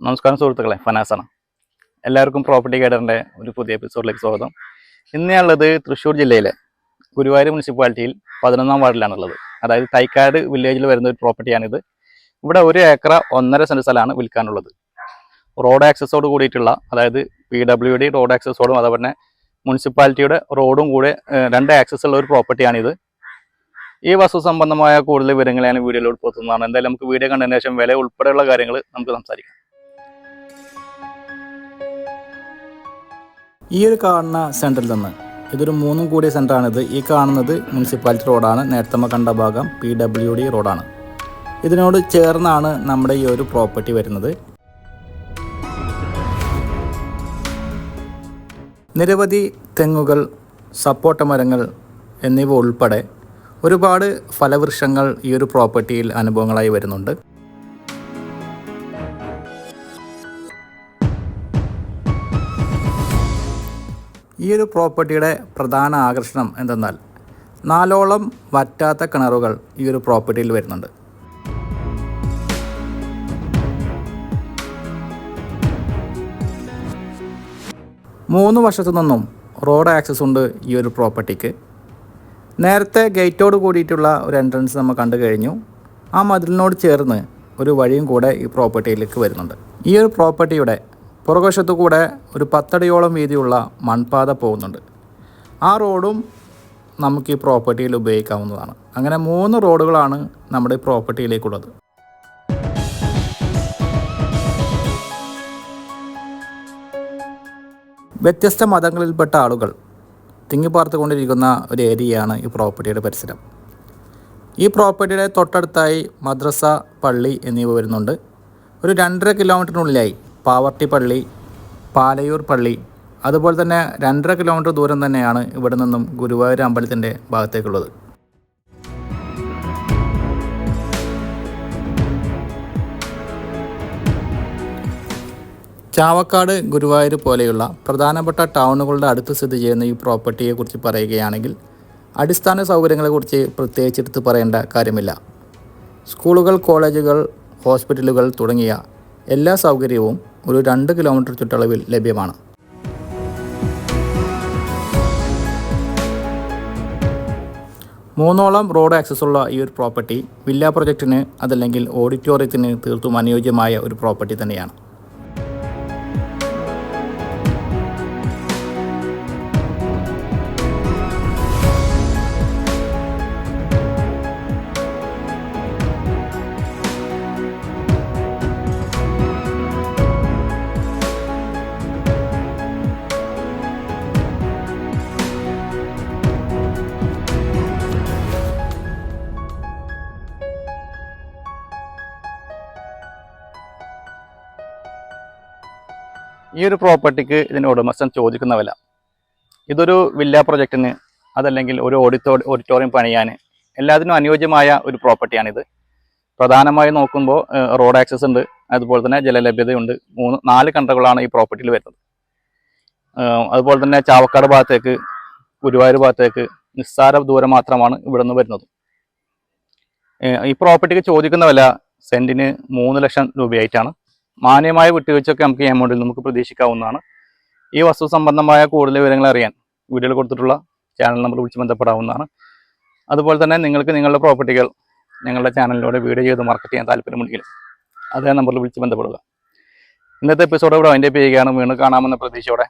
നമസ്കാരം സുഹൃത്തുക്കളെ, ഫനാസാണ്. എല്ലാവർക്കും പ്രോപ്പർട്ടി ഗൈഡറിൻ്റെ ഒരു പുതിയ എപ്പിസോഡിലേക്ക് സ്വാഗതം. ഇന്ന് ഞാനുള്ളത് തൃശ്ശൂർ ജില്ലയിലെ ഗുരുവായൂർ മുനിസിപ്പാലിറ്റിയിൽ 11ാം വാർഡിലാണുള്ളത്. അതായത് തൈക്കാട് വില്ലേജിൽ വരുന്ന ഒരു പ്രോപ്പർട്ടിയാണിത്. ഇവിടെ 1 ഏക്കർ 1.5 സെൻറ്റ് സ്ഥലമാണ് വിൽക്കാനുള്ളത്. റോഡ് ആക്സസോട് കൂടിയിട്ടുള്ള, അതായത് PWD റോഡ് ആക്സസോടും അതുപോലെ മുനിസിപ്പാലിറ്റിയുടെ റോഡും കൂടെ 2 ആക്സസ് ഉള്ള ഒരു പ്രോപ്പർട്ടിയാണിത്. ഈ വസ്തു സംബന്ധമായ കൂടുതൽ വിവരങ്ങൾ ഞാൻ വീഡിയോയിൽ ഉൾപ്പെടുത്തുന്നതാണ്. എന്തായാലും നമുക്ക് വീഡിയോ കണ്ടതിന് ശേഷം വില ഉൾപ്പെടെയുള്ള കാര്യങ്ങൾ നമുക്ക് സംസാരിക്കാം. ഈ ഒരു കാണുന്ന സെൻറ്ററിൽ നിന്ന് ഇതൊരു 3 കൂടിയ സെൻറ്ററാണിത്. ഈ കാണുന്നത് മുനിസിപ്പാലിറ്റി റോഡാണ്. നേരത്തെ നമ്മൾ കണ്ട ഭാഗം PWD റോഡാണ്. ഇതിനോട് ചേർന്നാണ് നമ്മുടെ ഈ ഒരു പ്രോപ്പർട്ടി വരുന്നത്. നിരവധി തെങ്ങുകൾ, സപ്പോട്ട മരങ്ങൾ എന്നിവ ഉൾപ്പെടെ ഒരുപാട് ഫലവൃക്ഷങ്ങൾ ഈ ഒരു പ്രോപ്പർട്ടിയിൽ അനുഭവങ്ങളായി വരുന്നുണ്ട്. ഈ ഒരു പ്രോപ്പർട്ടിയുടെ പ്രധാന ആകർഷണം എന്തെന്നാൽ 4ഓളം വറ്റാത്ത കിണറുകൾ ഈ ഒരു പ്രോപ്പർട്ടിയിൽ വരുന്നുണ്ട്. മൂന്ന് വശത്തു നിന്നും റോഡ് ആക്സസ് ഉണ്ട് ഈ ഒരു പ്രോപ്പർട്ടിക്ക്. നേരത്തെ ഗേറ്റോട് കൂടിയിട്ടുള്ള ഒരു എൻട്രൻസ് നമ്മൾ കണ്ടു കഴിഞ്ഞു. ആ മതിലിനോട് ചേർന്ന് ഒരു വഴിയും കൂടെ ഈ പ്രോപ്പർട്ടിയിലേക്ക് വരുന്നുണ്ട്. ഈ ഒരു പ്രോപ്പർട്ടിയുടെ പുറകുവശത്തു കൂടെ ഒരു 10 അടിയോളം വീതിയുള്ള മൺപാത പോകുന്നുണ്ട്. ആ റോഡും നമുക്ക് ഈ പ്രോപ്പർട്ടിയിൽ ഉപയോഗിക്കാവുന്നതാണ്. അങ്ങനെ 3 റോഡുകളാണ് നമ്മുടെ ഈ പ്രോപ്പർട്ടിയിലേക്കുള്ളത്. വ്യത്യസ്ത മതങ്ങളിൽപ്പെട്ട ആളുകൾ തിങ്ങിപ്പാർത്തുകൊണ്ടിരിക്കുന്ന ഒരു ഏരിയയാണ് ഈ പ്രോപ്പർട്ടിയുടെ പരിസരം. ഈ പ്രോപ്പർട്ടിയുടെ തൊട്ടടുത്തായി മദ്രസ, പള്ളി എന്നിവ വരുന്നുണ്ട്. ഒരു 2.5 കിലോമീറ്ററിനുള്ളിലായി പാവർട്ടി പള്ളി, പാലയൂർ പള്ളി, അതുപോലെ തന്നെ 2.5 കിലോമീറ്റർ ദൂരം തന്നെയാണ് ഇവിടെ നിന്നും ഗുരുവായൂർ അമ്പലത്തിൻ്റെ ഭാഗത്തേക്കുള്ളത്. ചാവക്കാട്, ഗുരുവായൂർ പോലെയുള്ള പ്രധാനപ്പെട്ട ടൗണുകളുടെ അടുത്ത് സ്ഥിതി ചെയ്യുന്ന ഈ പ്രോപ്പർട്ടിയെക്കുറിച്ച് പറയുകയാണെങ്കിൽ അടിസ്ഥാന സൗകര്യങ്ങളെക്കുറിച്ച് പ്രത്യേകിച്ചെടുത്ത് പറയേണ്ട കാര്യമില്ല. സ്കൂളുകൾ, കോളേജുകൾ, ഹോസ്പിറ്റലുകൾ തുടങ്ങിയ എല്ലാ സൗകര്യവും ഒരു 2 കിലോമീറ്റർ ചുറ്റളവിൽ ലഭ്യമാണ്. മൂന്നോളം റോഡ് ആക്സസ് ഉള്ള ഈ ഒരു പ്രോപ്പർട്ടി വില്ല പ്രൊജക്റ്റിന് അതല്ലെങ്കിൽ ഓഡിറ്റോറിയത്തിന് തീർത്തും അനുയോജ്യമായ ഒരു പ്രോപ്പർട്ടി തന്നെയാണ്. ഈ ഒരു പ്രോപ്പർട്ടിക്ക് ഇതിന് ഉടമസ്ഥൻ ചോദിക്കുന്ന വില, ഇതൊരു വില്ല പ്രൊജക്റ്റിന് അതല്ലെങ്കിൽ ഒരു ഓഡിറ്റോറിയം പണിയാൻ എല്ലാത്തിനും അനുയോജ്യമായ ഒരു പ്രോപ്പർട്ടിയാണിത്. പ്രധാനമായും നോക്കുമ്പോൾ റോഡ് ആക്സസ് ഉണ്ട്, അതുപോലെ തന്നെ ജലലഭ്യതയുണ്ട്. 4 കിണറുകളാണ് ഈ പ്രോപ്പർട്ടിയിൽ വരുന്നത്. അതുപോലെ തന്നെ ചാവക്കാട് ഭാഗത്തേക്ക്, ഗുരുവായൂർ ഭാഗത്തേക്ക് നിസ്സാര ദൂരം മാത്രമാണ് ഇവിടെ നിന്ന് വരുന്നത്. ഈ പ്രോപ്പർട്ടിക്ക് ചോദിക്കുന്ന വില സെൻറ്റിന് 3 ലക്ഷം രൂപയായിട്ടാണ്. മാന്യമായ വിട്ടുവീഴ്ചയൊക്കെ നമുക്ക് ഈ എമൗണ്ടിൽ നമുക്ക് പ്രതീക്ഷിക്കാവുന്നതാണ്. ഈ വസ്തു സംബന്ധമായ കൂടുതൽ വിവരങ്ങൾ അറിയാൻ വീഡിയോയിൽ കൊടുത്തിട്ടുള്ള ചാനൽ നമ്പർ വിളിച്ച് ബന്ധപ്പെടാവുന്നതാണ്. അതുപോലെ തന്നെ നിങ്ങൾക്ക് നിങ്ങളുടെ പ്രോപ്പർട്ടികൾ ഞങ്ങളുടെ ചാനലിലൂടെ വീഡിയോ ചെയ്ത് മാർക്കറ്റ് ചെയ്യാൻ താല്പര്യമുണ്ടെങ്കിൽ അതേ നമ്പറിൽ വിളിച്ച് ബന്ധപ്പെടുക. ഇന്നത്തെ എപ്പിസോഡ് ഇവിടെ അതിൻ്റെ ചെയ്യുകയാണ്. വീണ്ടും കാണാമെന്ന പ്രതീക്ഷയോടെ